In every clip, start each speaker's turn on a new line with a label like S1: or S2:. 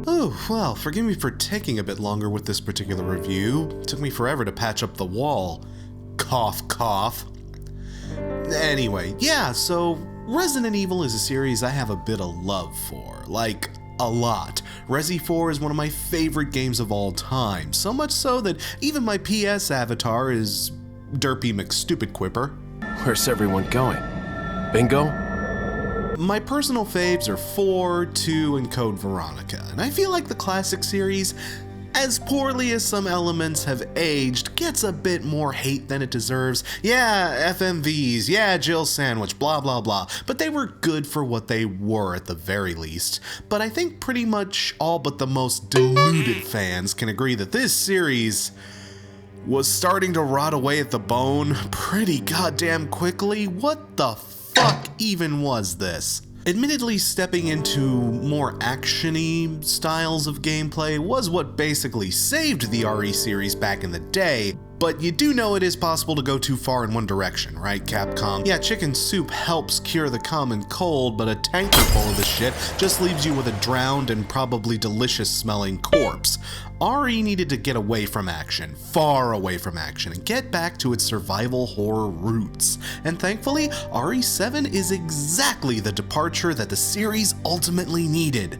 S1: Oh, well, forgive me for taking a bit longer with this particular review. It took me forever to patch up the wall. Cough, cough. Anyway, yeah, so Resident Evil is a series I have a bit of love for. Like, a lot. Resi 4 is one of my favorite games of all time, so much so that even my PS avatar is Derpy McStupidQuipper.
S2: Where's everyone going? Bingo?
S1: My personal faves are 4, 2, and Code Veronica, and I feel like the classic series, as poorly as some elements have aged, gets a bit more hate than it deserves. Yeah, FMVs, yeah, Jill Sandwich, blah blah blah, but they were good for what they were at the very least. But I think pretty much all but the most deluded fans can agree that this series was starting to rot away at the bone pretty goddamn quickly. What the fuck even was this? Admittedly, stepping into more action-y styles of gameplay was what basically saved the RE series back in the day, but you do know it is possible to go too far in one direction, right, Capcom? Yeah, chicken soup helps cure the common cold, but a tanker full of the shit just leaves you with a drowned and probably delicious-smelling corpse. RE needed to get away from action, far away from action, and get back to its survival horror roots. And thankfully, RE7 is exactly the departure that the series ultimately needed.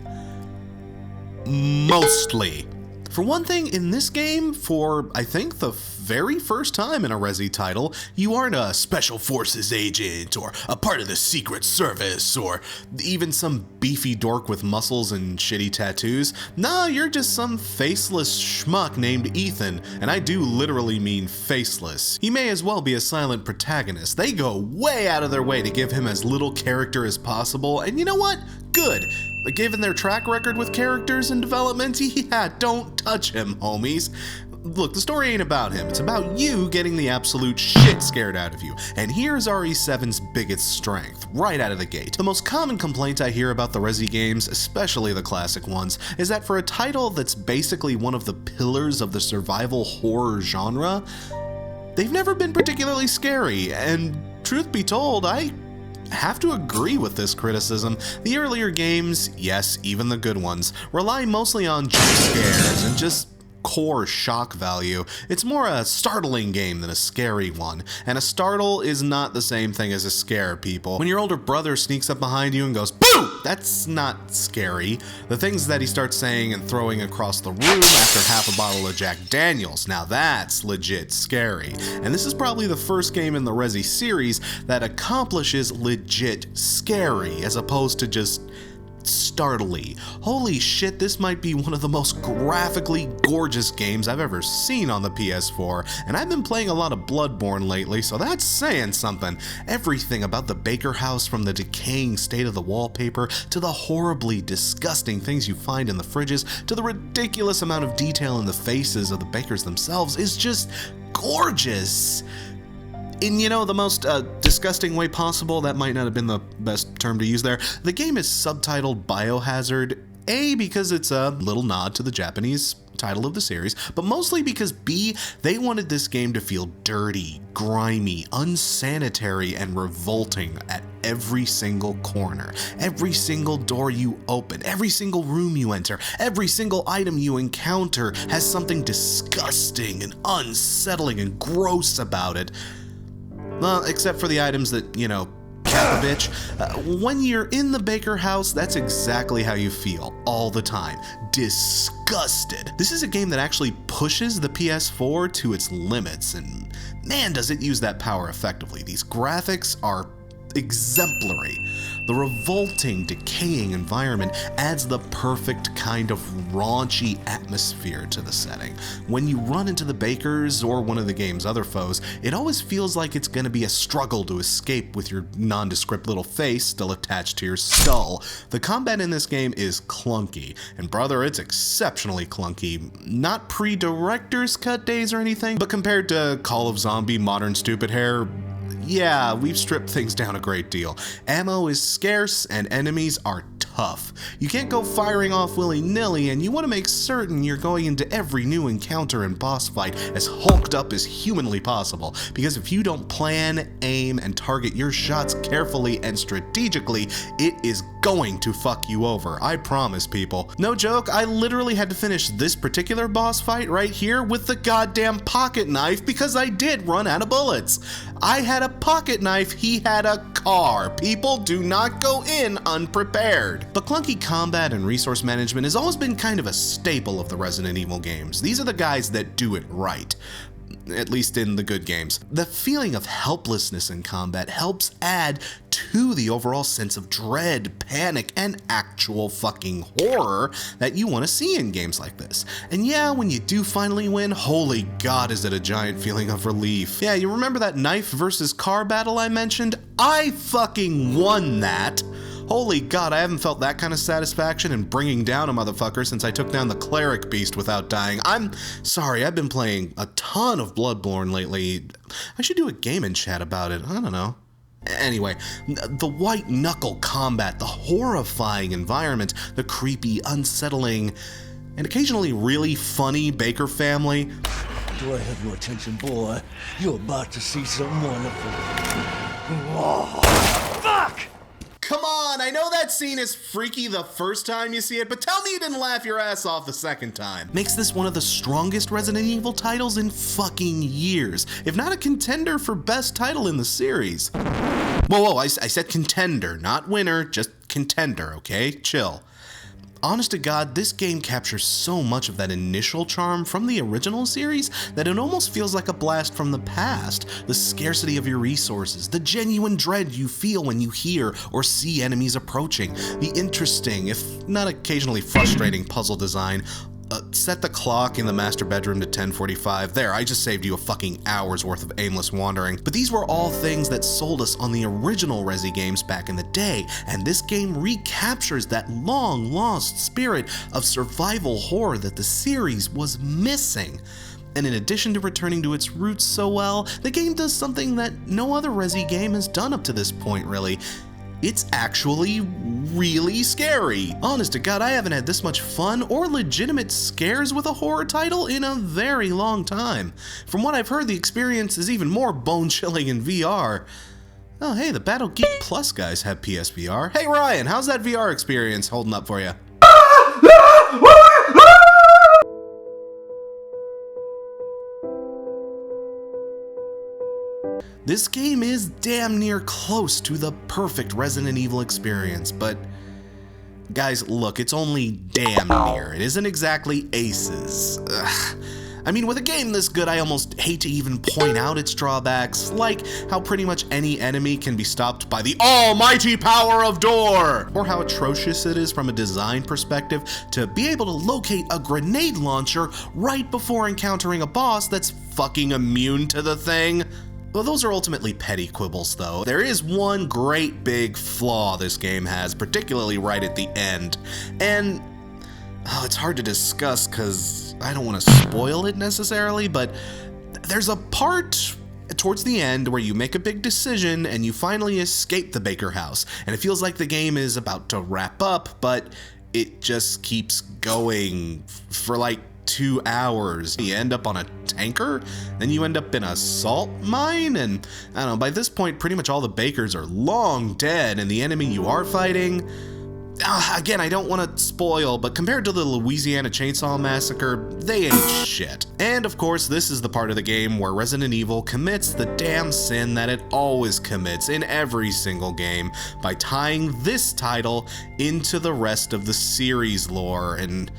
S1: Mostly. For one thing, in this game, for I think the very first time in a Resi title, you aren't a Special Forces agent, or a part of the Secret Service, or even some beefy dork with muscles and shitty tattoos. Nah, you're just some faceless schmuck named Ethan, and I do literally mean faceless. He may as well be a silent protagonist. They go way out of their way to give him as little character as possible, and you know what? Good. But given their track record with characters and development, yeah, don't touch him, homies. Look, the story ain't about him, it's about you getting the absolute shit scared out of you. And here's RE7's biggest strength, right out of the gate. The most common complaint I hear about the Resi games, especially the classic ones, is that for a title that's basically one of the pillars of the survival horror genre, they've never been particularly scary, and truth be told, I have to agree with this criticism. The earlier games, yes, even the good ones, rely mostly on jump scares and just core shock value. It's more a startling game than a scary one, and a startle is not the same thing as a scare, people. When your older brother sneaks up behind you and goes, "Boo!" that's not scary. The things that he starts saying and throwing across the room after half a bottle of Jack Daniels, now that's legit scary. And this is probably the first game in the Resi series that accomplishes legit scary, as opposed to just startly. Holy shit, this might be one of the most graphically gorgeous games I've ever seen on the PS4, and I've been playing a lot of Bloodborne lately, so that's saying something. Everything about the Baker house, from the decaying state of the wallpaper, to the horribly disgusting things you find in the fridges, to the ridiculous amount of detail in the faces of the bakers themselves, is just gorgeous. In, you know, the most disgusting way possible. That might not have been the best term to use there. The game is subtitled Biohazard, A, because it's a little nod to the Japanese title of the series, but mostly because B, they wanted this game to feel dirty, grimy, unsanitary, and revolting at every single corner. Every single door you open, every single room you enter, every single item you encounter has something disgusting and unsettling and gross about it. Well, except for the items that, you know, cap a bitch. When you're in the Baker house, that's exactly how you feel all the time. Disgusted. This is a game that actually pushes the PS4 to its limits, and man, does it use that power effectively. These graphics are exemplary. The revolting, decaying environment adds the perfect kind of raunchy atmosphere to the setting. When you run into the Bakers or one of the game's other foes, it always feels like it's gonna be a struggle to escape with your nondescript little face still attached to your skull. The combat in this game is clunky, and brother, it's exceptionally clunky. Not pre-director's cut days or anything, but compared to Call of Zombie Modern Stupid Hair, yeah, we've stripped things down a great deal. Ammo is scarce and enemies are tough. You can't go firing off willy-nilly, and you want to make certain you're going into every new encounter and boss fight as hulked up as humanly possible, because if you don't plan, aim, and target your shots carefully and strategically, it is going to fuck you over. I promise, people. No joke, I literally had to finish this particular boss fight right here with the goddamn pocket knife because I did run out of bullets. I had a pocket knife, he had a car. People, do not go in unprepared. But clunky combat and resource management has always been kind of a staple of the Resident Evil games. These are the guys that do it right. At least in the good games. The feeling of helplessness in combat helps add to the overall sense of dread, panic, and actual fucking horror that you want to see in games like this. And yeah, when you do finally win, holy god, is it a giant feeling of relief. Yeah, you remember that knife versus car battle I mentioned? I fucking won that! Holy god, I haven't felt that kind of satisfaction in bringing down a motherfucker since I took down the cleric beast without dying. I'm sorry, I've been playing a ton of Bloodborne lately. I should do a gaming chat about it, I don't know. Anyway, the white knuckle combat, the horrifying environment, the creepy, unsettling, and occasionally really funny Baker family.
S3: Do I have your attention, boy? You're about to see something wonderful. Oh, fuck!
S1: Come on, I know that scene is freaky the first time you see it, but tell me you didn't laugh your ass off the second time. Makes this one of the strongest Resident Evil titles in fucking years, if not a contender for best title in the series. Whoa, I said contender, not winner, just contender, okay? Chill. Honest to God, this game captures so much of that initial charm from the original series that it almost feels like a blast from the past. The scarcity of your resources, the genuine dread you feel when you hear or see enemies approaching, the interesting, if not occasionally frustrating puzzle design. Set the clock in the master bedroom to 10:45. There, I just saved you a fucking hour's worth of aimless wandering. But these were all things that sold us on the original Resi games back in the day, and this game recaptures that long-lost spirit of survival horror that the series was missing. And in addition to returning to its roots so well, the game does something that no other Resi game has done up to this point, really. It's actually really scary. Honest to God, I haven't had this much fun or legitimate scares with a horror title in a very long time. From what I've heard, the experience is even more bone-chilling in VR. Oh hey, the Battle Geek Plus guys have PSVR. Hey Ryan, how's that VR experience holding up for you? This game is damn near close to the perfect Resident Evil experience, but guys, look, it's only damn near. It isn't exactly aces. Ugh. I mean, with a game this good, I almost hate to even point out its drawbacks, like how pretty much any enemy can be stopped by the almighty power of door, or how atrocious it is from a design perspective to be able to locate a grenade launcher right before encountering a boss that's fucking immune to the thing. Well, those are ultimately petty quibbles, though. There is one great big flaw this game has, particularly right at the end. And it's hard to discuss because I don't want to spoil it necessarily, but there's a part towards the end where you make a big decision and you finally escape the Baker house. And it feels like the game is about to wrap up, but it just keeps going for like 2 hours. You end up on a tanker, then you end up in a salt mine, and I don't know, by this point pretty much all the Bakers are long dead, and the enemy you are fighting, again, I don't want to spoil, but compared to the Louisiana Chainsaw Massacre, they ain't shit. And of course, this is the part of the game where Resident Evil commits the damn sin that it always commits in every single game by tying this title into the rest of the series lore. And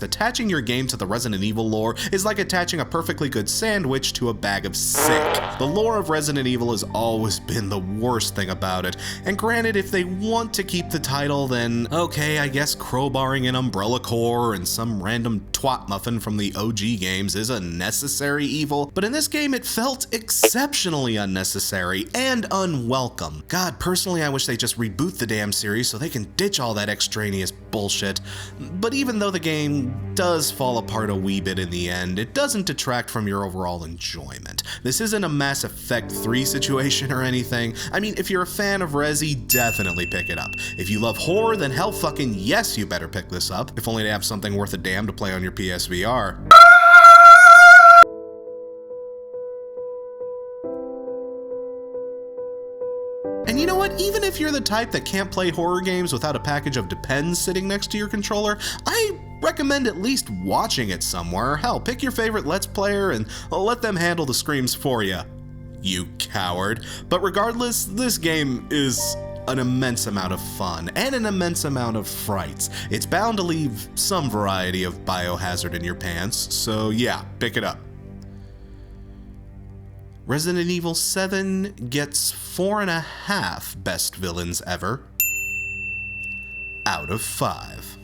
S1: attaching your game to the Resident Evil lore is like attaching a perfectly good sandwich to a bag of sick. The lore of Resident Evil has always been the worst thing about it, and granted, if they want to keep the title, then okay, I guess crowbarring an Umbrella Corps and some random twat muffin from the OG games is a necessary evil, but in this game it felt exceptionally unnecessary and unwelcome. God, personally I wish they just reboot the damn series so they can ditch all that extraneous bullshit, but even though the game game does fall apart a wee bit in the end, it doesn't detract from your overall enjoyment. This isn't a Mass Effect 3 situation or anything. I mean, if you're a fan of Resi, definitely pick it up. If you love horror, then hell fucking yes, you better pick this up, if only to have something worth a damn to play on your PSVR. And you know what? Even if you're the type that can't play horror games without a package of Depends sitting next to your controller, I recommend at least watching it somewhere. Hell, pick your favorite Let's Player and let them handle the screams for you. You coward. But regardless, this game is an immense amount of fun and an immense amount of frights. It's bound to leave some variety of biohazard in your pants, so yeah, pick it up. Resident Evil 7 gets 4.5 best villains ever out of 5.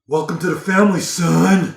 S3: Welcome to the family, son.